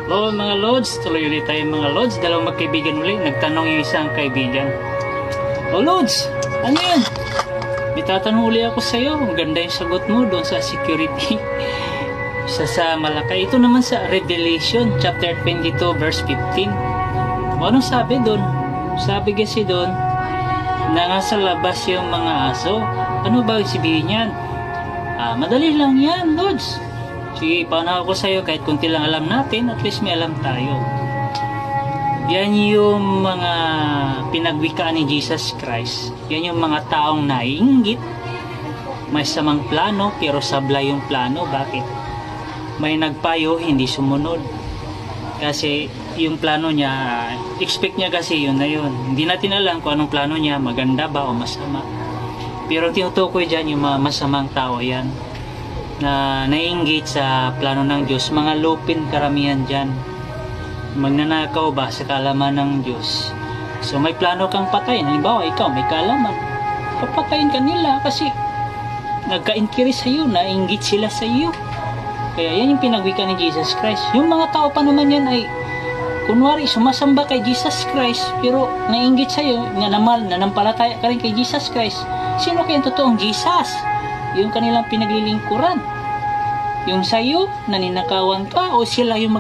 Hello mga Lods, tuloy ulit tayo mga Lods. Dalawang magkaibigan ulit, nagtanong yung isang kaibigan. Oh Lods, ano yan? May tatanong ulit ako sa'yo. Ang ganda yung sagot mo doon sa security. Isa sa Malakay. Ito naman sa Revelation chapter 22 verse 15. O anong sabi doon? Sabi kasi doon na nasa labas yung mga aso. Ano ba sabihin yan? Madali lang yan Lods. Sige, paano ako sa'yo kahit kunti lang alam natin, at least may alam tayo. Yan yung mga pinagwikaan ni Jesus Christ. Yan yung mga taong naiinggit. May samang plano, pero sablay yung plano. Bakit? May nagpayo, hindi sumunod. Kasi yung plano niya, expect niya kasi yun na yun. Hindi natin alam kung anong plano niya, maganda ba o masama. Pero tinutukoy dyan yung mga masamang tao yan. Na nai-engage sa plano ng Diyos, mga lupin karamihan dyan. Magnanakaw ba sa kaalaman ng Diyos? So may plano kang patayin. Halimbawa, ikaw may kaalaman. Papatayin ka nila kasi nagka-increase sa iyo, na-engage sila sa iyo. Kaya yan yung pinagwika ni Jesus Christ. Yung mga tao pa naman yan ay kunwari sumasamba kay Jesus Christ pero na-engage sa iyo, nanampalataya ka rin kay Jesus Christ. Sino kaya yung totoong Jesus? Yung kanilang pinaglilingkuran. Yung sayo, naninakawan ka o sila yung